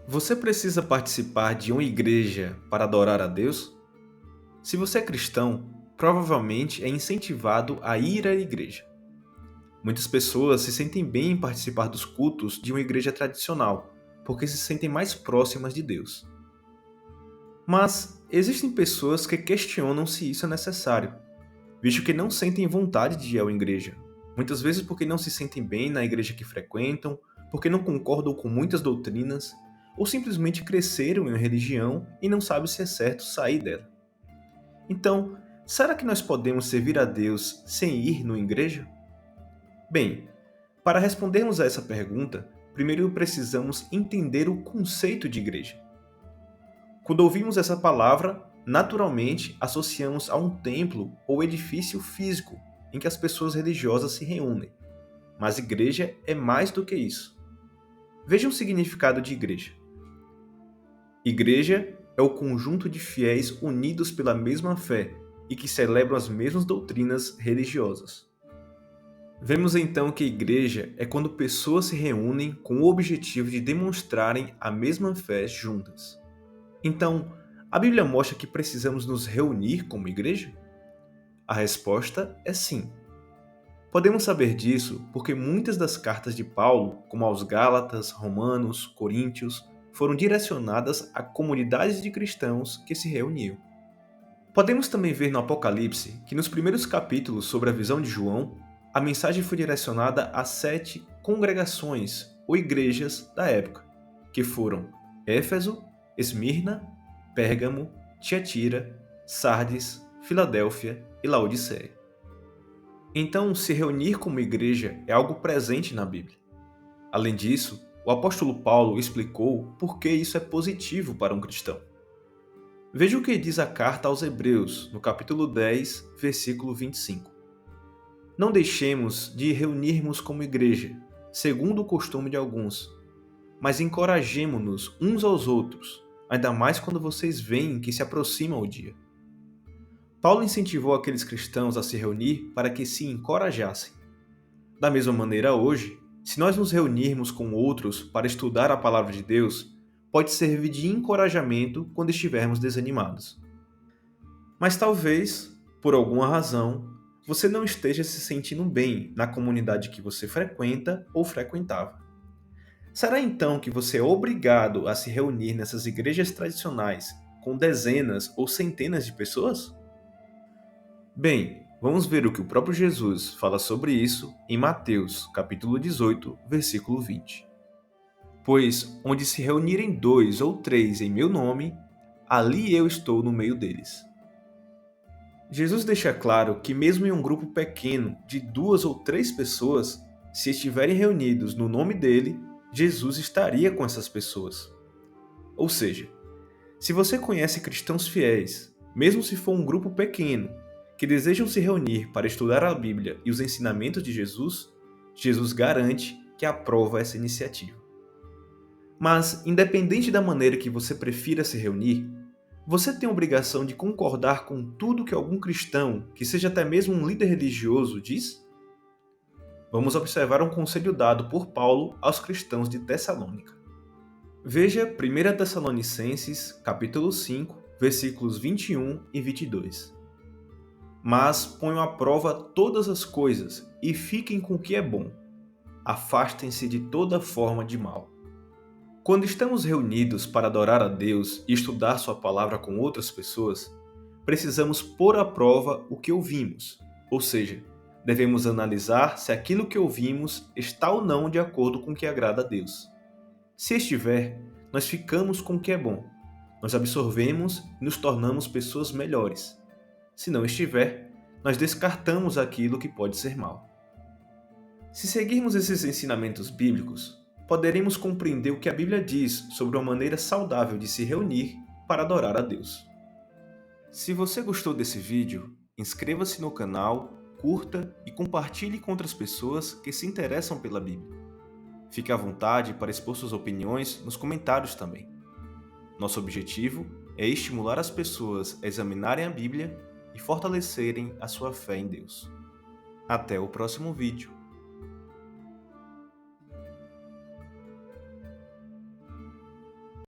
Você precisa participar de uma igreja para adorar a Deus? Se você é cristão, provavelmente é incentivado a ir à igreja. Muitas pessoas se sentem bem em participar dos cultos de uma igreja tradicional, porque se sentem mais próximas de Deus. Mas existem pessoas que questionam se isso é necessário, visto que não sentem vontade de ir à igreja. Muitas vezes porque não se sentem bem na igreja que frequentam, porque não concordam com muitas doutrinas, ou simplesmente cresceram em uma religião e não sabem se é certo sair dela. Então, será que nós podemos servir a Deus sem ir numa igreja? Bem, para respondermos a essa pergunta, primeiro precisamos entender o conceito de igreja. Quando ouvimos essa palavra, naturalmente associamos a um templo ou edifício físico em que as pessoas religiosas se reúnem. Mas igreja é mais do que isso. Veja o significado de igreja. Igreja é o conjunto de fiéis unidos pela mesma fé e que celebram as mesmas doutrinas religiosas. Vemos então que igreja é quando pessoas se reúnem com o objetivo de demonstrarem a mesma fé juntas. Então, a Bíblia mostra que precisamos nos reunir como igreja? A resposta é sim. Podemos saber disso porque muitas das cartas de Paulo, como aos Gálatas, Romanos, Coríntios, foram direcionadas a comunidades de cristãos que se reuniam. Podemos também ver no Apocalipse que nos primeiros capítulos sobre a visão de João, a mensagem foi direcionada a 7 congregações ou igrejas da época, que foram Éfeso, Esmirna, Pérgamo, Tiatira, Sardes, Filadélfia e Laodiceia. Então, se reunir como igreja é algo presente na Bíblia. Além disso, o apóstolo Paulo explicou por que isso é positivo para um cristão. Veja o que diz a carta aos Hebreus, no capítulo 10, versículo 25. Não deixemos de reunirmos como igreja, segundo o costume de alguns, mas encorajemo-nos uns aos outros, ainda mais quando vocês veem que se aproxima o dia. Paulo incentivou aqueles cristãos a se reunir para que se encorajassem. Da mesma maneira, hoje, se nós nos reunirmos com outros para estudar a palavra de Deus, pode servir de encorajamento quando estivermos desanimados. Mas talvez, por alguma razão, você não esteja se sentindo bem na comunidade que você frequenta ou frequentava. Será então que você é obrigado a se reunir nessas igrejas tradicionais com dezenas ou centenas de pessoas? Bem, vamos ver o que o próprio Jesus fala sobre isso em Mateus, capítulo 18, versículo 20. Pois onde se reunirem 2 ou 3 em meu nome, ali eu estou no meio deles. Jesus deixa claro que mesmo em um grupo pequeno de 2 ou 3 pessoas, se estiverem reunidos no nome dele, Jesus estaria com essas pessoas. Ou seja, se você conhece cristãos fiéis, mesmo se for um grupo pequeno, que desejam se reunir para estudar a Bíblia e os ensinamentos de Jesus, Jesus garante que aprova essa iniciativa. Mas, independente da maneira que você prefira se reunir, você tem a obrigação de concordar com tudo que algum cristão, que seja até mesmo um líder religioso, diz? Vamos observar um conselho dado por Paulo aos cristãos de Tessalônica. Veja 1 Tessalonicenses, capítulo 5, versículos 21 e 22. Mas ponham à prova todas as coisas e fiquem com o que é bom. Afastem-se de toda forma de mal. Quando estamos reunidos para adorar a Deus e estudar Sua palavra com outras pessoas, precisamos pôr à prova o que ouvimos, ou seja, devemos analisar se aquilo que ouvimos está ou não de acordo com o que agrada a Deus. Se estiver, nós ficamos com o que é bom, nós absorvemos e nos tornamos pessoas melhores. Se não estiver, nós descartamos aquilo que pode ser mal. Se seguirmos esses ensinamentos bíblicos, poderemos compreender o que a Bíblia diz sobre uma maneira saudável de se reunir para adorar a Deus. Se você gostou desse vídeo, inscreva-se no canal, curta e compartilhe com outras pessoas que se interessam pela Bíblia. Fique à vontade para expor suas opiniões nos comentários também. Nosso objetivo é estimular as pessoas a examinarem a Bíblia e fortalecerem a sua fé em Deus. Até o próximo vídeo.